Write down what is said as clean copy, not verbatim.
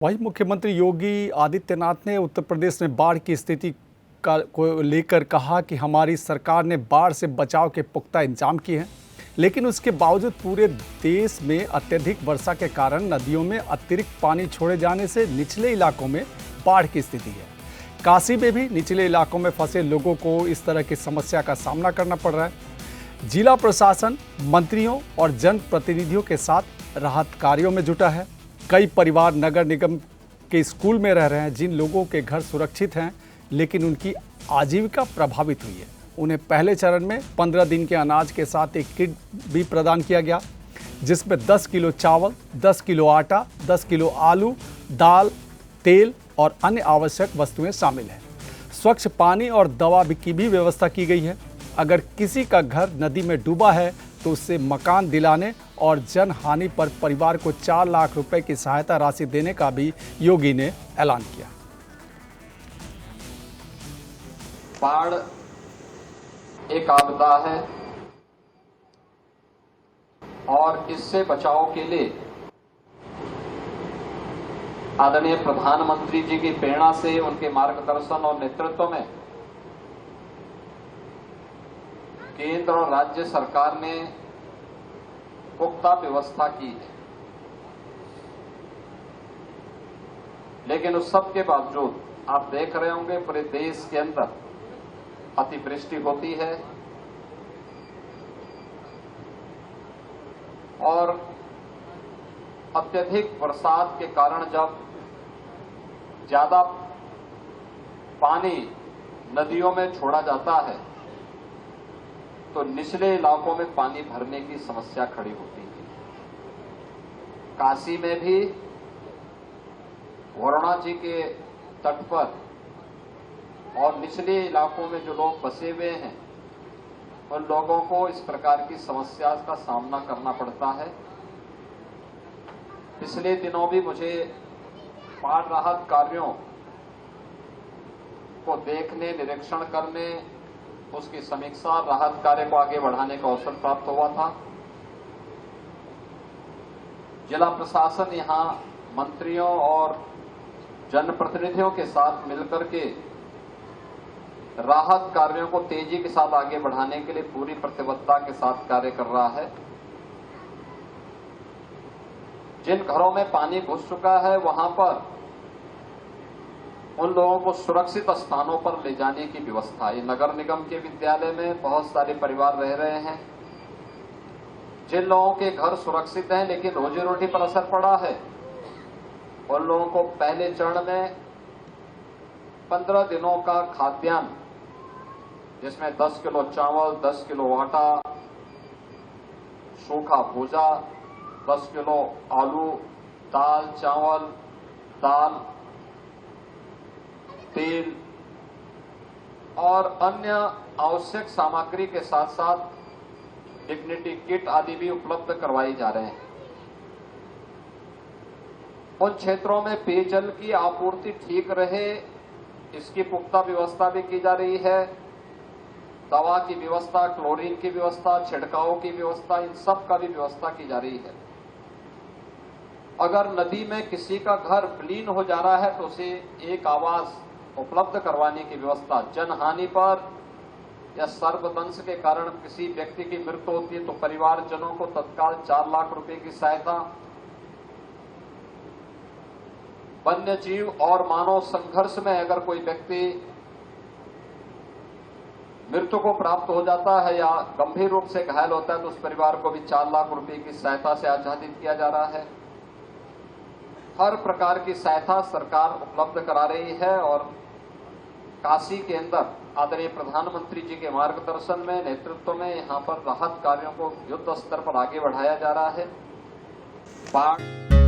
वहीं मुख्यमंत्री योगी आदित्यनाथ ने उत्तर प्रदेश में बाढ़ की स्थिति को लेकर कहा कि हमारी सरकार ने बाढ़ से बचाव के पुख्ता इंतजाम किए हैं, लेकिन उसके बावजूद पूरे देश में अत्यधिक वर्षा के कारण नदियों में अतिरिक्त पानी छोड़े जाने से निचले इलाकों में बाढ़ की स्थिति है। काशी में भी निचले इलाकों में फंसे लोगों को इस तरह की समस्या का सामना करना पड़ रहा है। जिला प्रशासन मंत्रियों और जनप्रतिनिधियों के साथ राहत कार्यों में जुटा है। कई परिवार नगर निगम के स्कूल में रह रहे हैं, जिन लोगों के घर सुरक्षित हैं लेकिन उनकी आजीविका प्रभावित हुई है। उन्हें पहले चरण में 15 दिन के अनाज के साथ एक किट भी प्रदान किया गया, जिसमें 10 किलो चावल, 10 किलो आटा, 10 किलो आलू, दाल, तेल और अन्य आवश्यक वस्तुएं शामिल हैं। स्वच्छ पानी और दवा की भी व्यवस्था की गई है। अगर किसी का घर नदी में डूबा है तो उससे मकान दिलाने और जन हानि पर परिवार को 4 लाख रुपए की सहायता राशि देने का भी योगी ने ऐलान किया। बाढ़ एक आपदा है और इससे बचाव के लिए आदरणीय प्रधानमंत्री जी की प्रेरणा से, उनके मार्गदर्शन और नेतृत्व में केंद्र और राज्य सरकार ने पुख्ता व्यवस्था की है। लेकिन उस सब के बावजूद आप देख रहे होंगे पूरे देश के अंदर अतिवृष्टि होती है और अत्यधिक बरसात के कारण जब ज्यादा पानी नदियों में छोड़ा जाता है तो निचले इलाकों में पानी भरने की समस्या खड़ी होती है। काशी में भी वरुणा जी के तट पर और निचले इलाकों में जो लोग बसे हुए हैं उन लोगों को इस प्रकार की समस्या का सामना करना पड़ता है। पिछले दिनों भी मुझे बाढ़ राहत कार्यों को देखने, निरीक्षण करने, उसकी समीक्षा, राहत कार्य को आगे बढ़ाने का अवसर प्राप्त हुआ था। जिला प्रशासन यहां मंत्रियों और जनप्रतिनिधियों के साथ मिलकर के राहत कार्यों को तेजी के साथ आगे बढ़ाने के लिए पूरी प्रतिबद्धता के साथ कार्य कर रहा है। जिन घरों में पानी घुस चुका है वहां पर उन लोगों को सुरक्षित स्थानों पर ले जाने की व्यवस्था। ये नगर निगम के विद्यालय में बहुत सारे परिवार रह रहे हैं। जिन लोगों के घर सुरक्षित हैं लेकिन रोजी रोटी पर असर पड़ा है, उन लोगों को पहले चरण में 15 दिनों का खाद्यान्न, जिसमें 10 किलो चावल, 10 किलो आटा, सूखा भूजा, 10 किलो आलू, दाल, चावल, दाल, तेल और अन्य आवश्यक सामग्री के साथ साथ डिग्निटी किट आदि भी उपलब्ध करवाई जा रहे हैं। उन क्षेत्रों में पेयजल की आपूर्ति ठीक रहे, इसकी पुख्ता व्यवस्था भी की जा रही है। दवा की व्यवस्था, क्लोरीन की व्यवस्था, छिड़काव की व्यवस्था, इन सब का भी व्यवस्था की जा रही है। अगर नदी में किसी का घर विलीन हो जा रहा है तो उसे एक आवास उपलब्ध करवाने की व्यवस्था। जनहानि पर या सर्पदंश के कारण किसी व्यक्ति की मृत्यु होती है तो परिवारजनों को तत्काल 4 लाख रुपए की सहायता। वन्य जीव और मानव संघर्ष में अगर कोई व्यक्ति मृत्यु को प्राप्त हो जाता है या गंभीर रूप से घायल होता है तो उस परिवार को भी 4 लाख रुपए की सहायता से आच्छादित किया जा रहा है। हर प्रकार की सहायता सरकार उपलब्ध करा रही है और काशी के अंदर आदरणीय प्रधानमंत्री जी के मार्गदर्शन में, नेतृत्व में यहां पर राहत कार्यों को युद्ध स्तर पर आगे बढ़ाया जा रहा है। बाढ़